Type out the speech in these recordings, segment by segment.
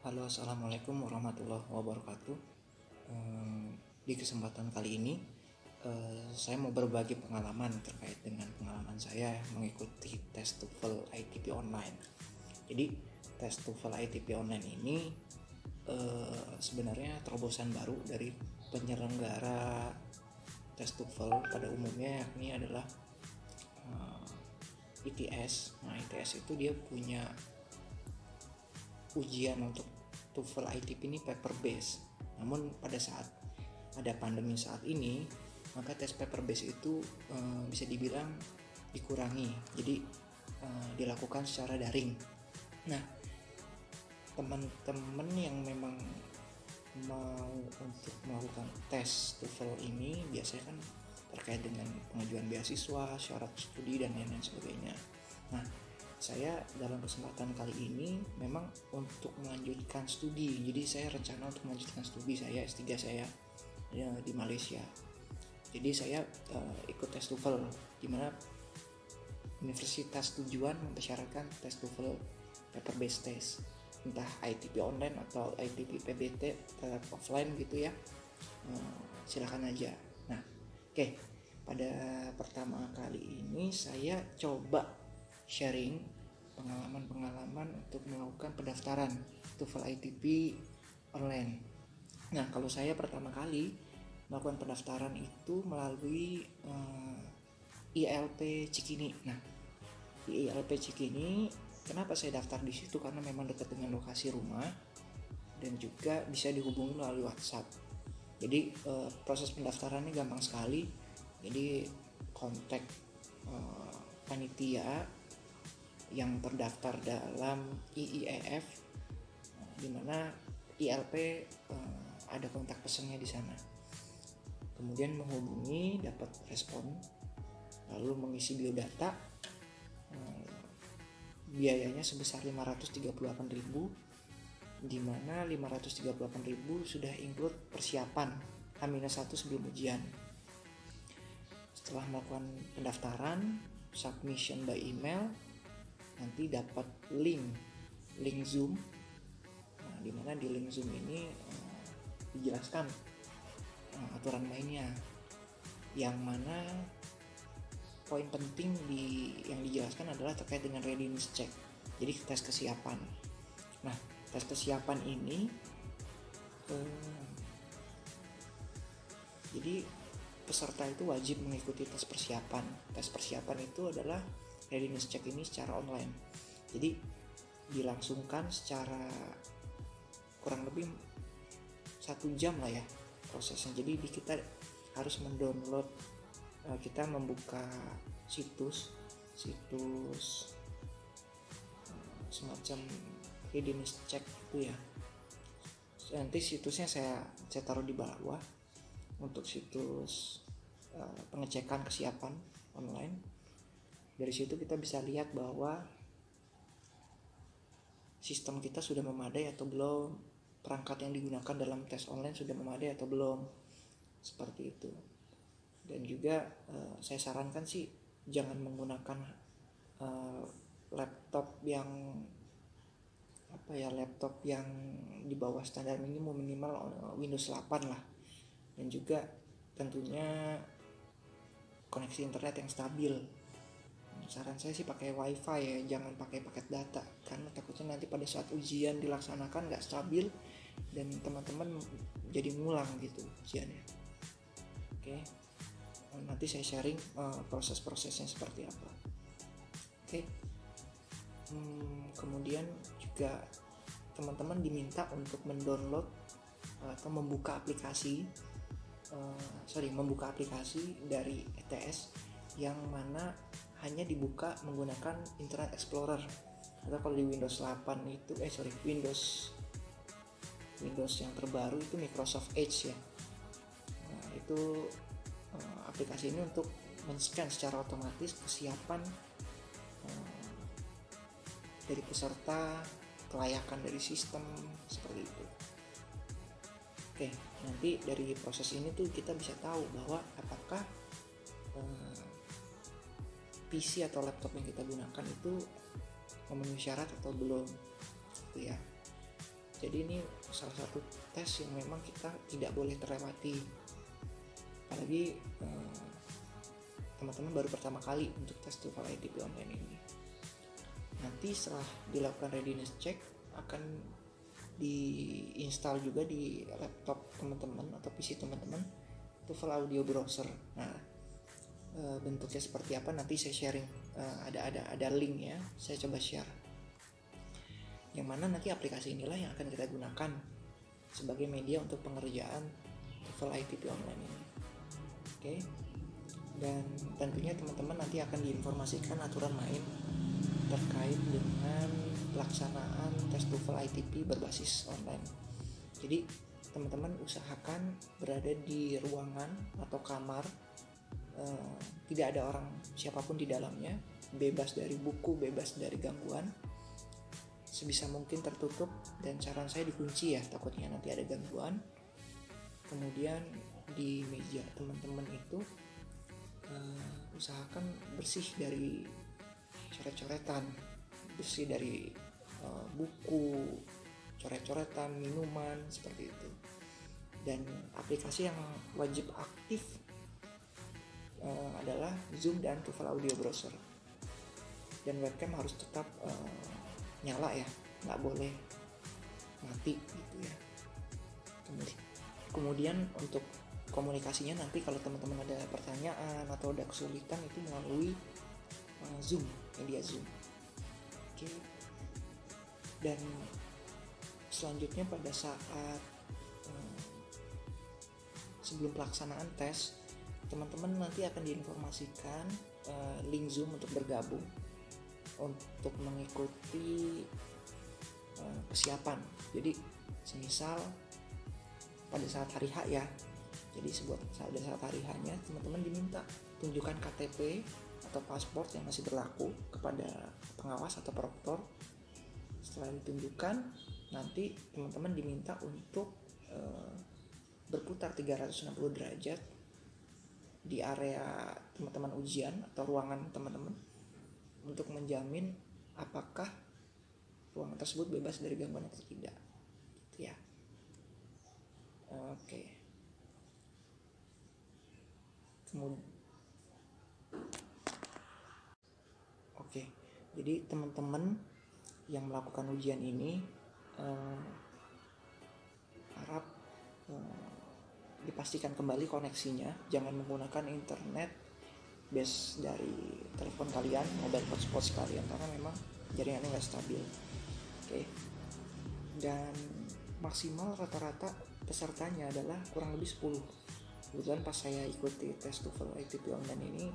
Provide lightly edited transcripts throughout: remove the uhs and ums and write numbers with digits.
Halo, assalamualaikum warahmatullahi wabarakatuh. Di kesempatan kali ini, saya mau berbagi pengalaman terkait dengan pengalaman saya mengikuti tes TOEFL ITP online. Jadi, tes TOEFL ITP online ini sebenarnya terobosan baru dari penyelenggara tes TOEFL pada umumnya, yakni adalah ITS. Nah, ITS itu dia punya ujian untuk TOEFL ITP ini paper base. Namun pada saat ada pandemi saat ini, maka tes paper base itu bisa dibilang dikurangi. Jadi dilakukan secara daring. Nah, teman-teman yang memang mau untuk melakukan tes TOEFL ini biasanya kan terkait dengan pengajuan beasiswa, syarat studi dan lain-lain sebagainya. Nah, saya dalam kesempatan kali ini memang untuk melanjutkan studi. Jadi saya rencana untuk melanjutkan studi saya S3 saya di Malaysia. Jadi saya ikut tes TOEFL di mana universitas tujuan mempersyaratkan tes TOEFL paper based test, entah ITP online atau ITP PBT offline gitu ya. Silakan aja. Nah, oke. Pada pertama kali ini saya coba sharing pengalaman-pengalaman untuk melakukan pendaftaran TOEFL ITP online. Nah, kalau saya pertama kali melakukan pendaftaran itu melalui ILP Cikini. Nah, di ILP Cikini, kenapa saya daftar di situ? Karena memang dekat dengan lokasi rumah dan juga bisa dihubungi melalui WhatsApp. Jadi proses pendaftarannya gampang sekali. Jadi kontak panitia yang terdaftar dalam IIEF, di mana ILP ada kontak pesannya di sana. Kemudian menghubungi, dapat respon, lalu mengisi biodata. Biayanya sebesar 538.000, di mana 538.000 sudah include persiapan H-1 sebelum ujian. Setelah melakukan pendaftaran, submission by email, nanti dapat link Zoom. Nah, dimana di link Zoom ini dijelaskan aturan mainnya, yang mana poin penting yang dijelaskan adalah terkait dengan readiness check. Jadi tes kesiapan. Nah, tes kesiapan ini jadi peserta itu wajib mengikuti tes persiapan. Tes persiapan itu adalah readiness check ini secara online. Jadi dilangsungkan secara kurang lebih 1 jam lah ya prosesnya. Jadi kita harus mendownload, kita membuka situs semacam readiness check itu ya. Nanti situsnya saya taruh di bawah untuk situs pengecekan kesiapan online. Dari situ kita bisa lihat bahwa sistem kita sudah memadai atau belum, perangkat yang digunakan dalam tes online sudah memadai atau belum, seperti itu. Dan juga saya sarankan sih jangan menggunakan laptop yang di bawah standar minimal Windows 8 lah. Dan juga tentunya koneksi internet yang stabil. Saran saya sih pakai wifi ya, jangan pakai paket data, karena takutnya nanti pada saat ujian dilaksanakan nggak stabil dan teman-teman jadi ngulang gitu ujiannya. Oke, nanti saya sharing proses-prosesnya seperti apa. Oke. Kemudian juga teman-teman diminta untuk mendownload atau membuka aplikasi dari ETS yang mana hanya dibuka menggunakan Internet Explorer. Atau kalau di Windows 8 itu Windows yang terbaru itu Microsoft Edge ya. Nah, itu aplikasi ini untuk men-scan secara otomatis kesiapan dari peserta, kelayakan dari sistem, seperti itu. Oke, nanti dari proses ini tuh kita bisa tahu bahwa apakah PC atau laptop yang kita gunakan itu memenuhi syarat atau belum, gitu ya. Jadi ini salah satu tes yang memang kita tidak boleh terlewati, apalagi teman-teman baru pertama kali untuk tes TOEFL ITP online ini. Nanti setelah dilakukan readiness check akan diinstal juga di laptop teman-teman atau PC teman-teman TOEFL audio browser. Nah, bentuknya seperti apa nanti saya sharing, ada link ya, saya coba share. Yang mana nanti aplikasi inilah yang akan kita gunakan sebagai media untuk pengerjaan TOEFL ITP online ini. Oke. Dan tentunya teman-teman nanti akan diinformasikan aturan main terkait dengan pelaksanaan tes TOEFL ITP berbasis online. Jadi teman-teman usahakan berada di ruangan atau kamar, tidak ada orang siapapun di dalamnya, bebas dari buku, bebas dari gangguan, sebisa mungkin tertutup, dan saran saya dikunci ya, takutnya nanti ada gangguan. Kemudian di meja teman-teman itu usahakan bersih dari coret-coretan, bersih dari buku, coret-coretan, minuman, seperti itu. Dan aplikasi yang wajib aktif adalah Zoom dan TOEFL audio browser. Dan webcam harus tetap nyala ya, nggak boleh mati gitu ya. Kemudian untuk komunikasinya nanti kalau teman-teman ada pertanyaan atau ada kesulitan itu melalui Zoom, media Zoom. Oke. Dan selanjutnya pada saat sebelum pelaksanaan tes, teman-teman nanti akan diinformasikan link Zoom untuk bergabung untuk mengikuti persiapan. Jadi semisal pada saat hari H ya, jadi pada saat hari H-nya teman-teman diminta tunjukkan KTP atau paspor yang masih berlaku kepada pengawas atau proktor. Setelah ditunjukkan, nanti teman-teman diminta untuk berputar 360 derajat di area teman-teman ujian atau ruangan teman-teman untuk menjamin apakah ruangan tersebut bebas dari gangguan atau tidak. Gitu ya. Oke. Oke. Jadi teman-teman yang melakukan ujian ini harap dipastikan kembali koneksinya, jangan menggunakan internet base dari telepon kalian, mobile hotspot kalian, karena memang jaringannya nggak stabil. Oke. Dan maksimal rata-rata pesertanya adalah kurang lebih 10. Kebetulan pas saya ikuti tes TOEFL ITP online ini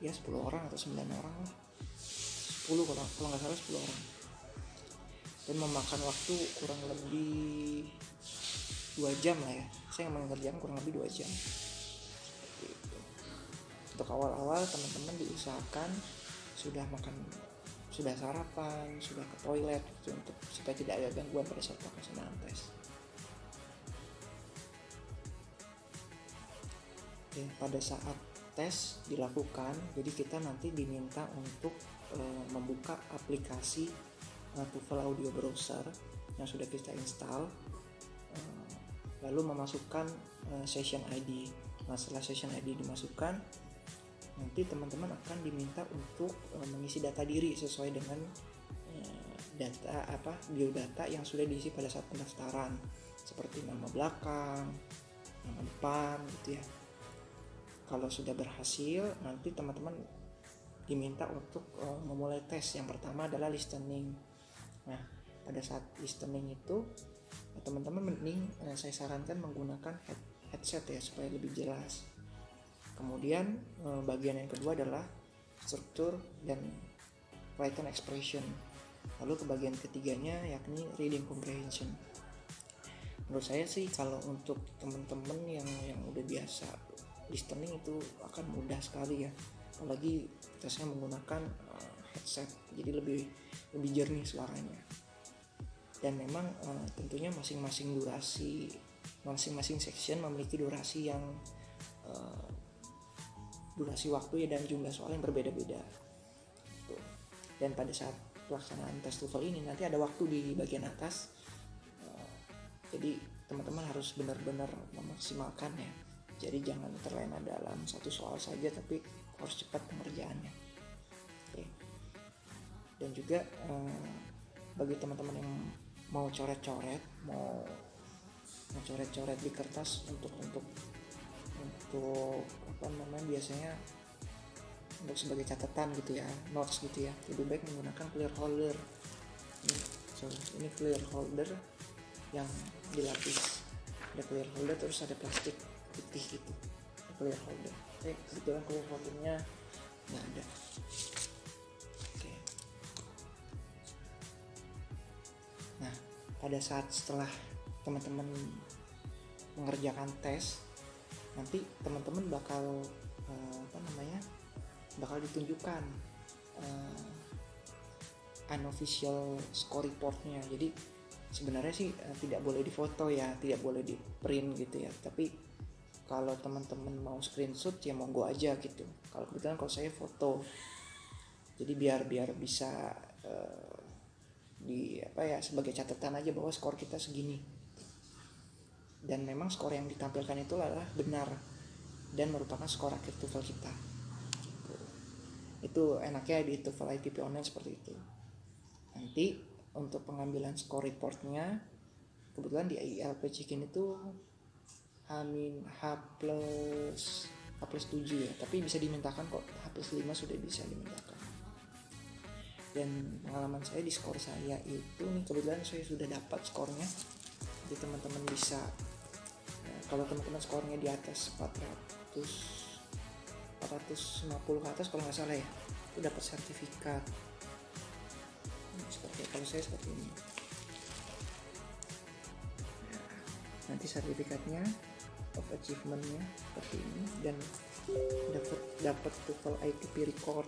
ya 10 orang atau 9 orang lah, 10 kalau nggak salah 10 orang, dan memakan waktu kurang lebih 2 jam lah ya. Saya mengerjakan kurang lebih 2 jam. Untuk awal-awal teman-teman diusahakan sudah sarapan, sudah ke toilet gitu, untuk supaya tidak ada gangguan pada saat pelaksanaan tes. Oke, pada saat tes dilakukan, jadi kita nanti diminta untuk membuka aplikasi TOEFL audio browser yang sudah kita install, lalu memasukkan session ID. Nah, setelah session ID dimasukkan, nanti teman-teman akan diminta untuk mengisi data diri sesuai dengan biodata yang sudah diisi pada saat pendaftaran, seperti nama belakang, nama depan gitu ya. Kalau sudah berhasil, nanti teman-teman diminta untuk memulai tes. Yang pertama adalah listening. Nah, pada saat listening itu teman-teman mending saya sarankan menggunakan headset ya, supaya lebih jelas. Kemudian bagian yang kedua adalah struktur dan written expression. Lalu ke bagian ketiganya yakni reading comprehension. Menurut saya sih kalau untuk teman-teman yang udah biasa listening itu akan mudah sekali ya, apalagi tesnya menggunakan headset, jadi lebih jernih suaranya. Dan memang tentunya masing-masing section memiliki durasi waktu ya, dan jumlah soal yang berbeda-beda. Dan pada saat pelaksanaan tes TOEFL ini nanti ada waktu di bagian atas Jadi teman-teman harus benar-benar memaksimalkan ya. Jadi jangan terlena dalam satu soal saja, tapi harus cepat pengerjaannya. Oke. Dan juga bagi teman-teman yang mau coret-coret, mau coret-coret di kertas untuk apa namanya, biasanya untuk sebagai catatan gitu ya, notes gitu ya, lebih baik menggunakan clear holder. Ini clear holder yang dilapis, ada clear holder terus ada plastik putih gitu, clear holder. Kebetulan clear holdernya nggak ada. Oke. Nah, pada saat setelah teman-teman mengerjakan tes, nanti teman-teman bakal bakal ditunjukkan unofficial score reportnya. Jadi sebenarnya sih tidak boleh difoto ya, tidak boleh di print gitu ya, tapi kalau teman-teman mau screenshot ya monggo aja gitu. Kalau kebetulan kalau saya foto, jadi biar bisa sebagai catatan aja bahwa skor kita segini, dan memang skor yang ditampilkan itu adalah benar dan merupakan skor akhir TOEFL kita. Itu enaknya di TOEFL ITP online seperti itu. Nanti untuk pengambilan skor reportnya, kebetulan di IELP Check-in itu H+7 ya, tapi bisa dimintakan kok, H+5 sudah bisa dimintakan. Dan pengalaman saya di skor saya itu nih, kebetulan saya sudah dapat skornya. Jadi teman-teman bisa, kalau teman-teman skornya di atas 450 ke atas kalau nggak salah ya, itu dapat sertifikat. Kalau saya seperti ini. Nanti sertifikatnya of achievement-nya seperti ini, dan dapat TOEFL ITP record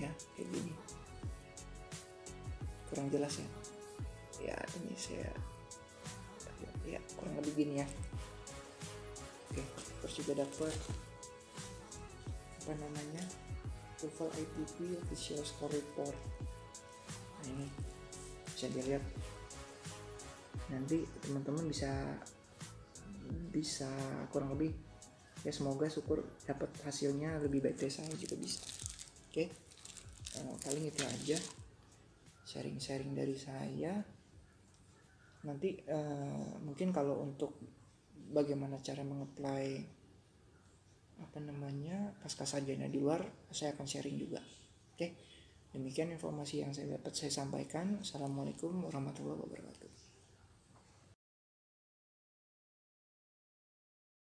ya, kayak gini. Kurang jelas ya. Ya ini saya ya kurang lebih gini ya. Oke, terus juga dapat TOEFL ITP official score report. Nah, ini bisa dilihat. Nanti teman-teman bisa kurang lebih ya, semoga syukur dapat hasilnya lebih baik dari saya juga bisa. Oke. Paling itu aja sharing dari saya. Nanti mungkin kalau untuk bagaimana cara mengapply pasca sarjana di luar, saya akan sharing juga. Oke. Demikian informasi yang saya dapat saya sampaikan. Assalamualaikum warahmatullahi wabarakatuh.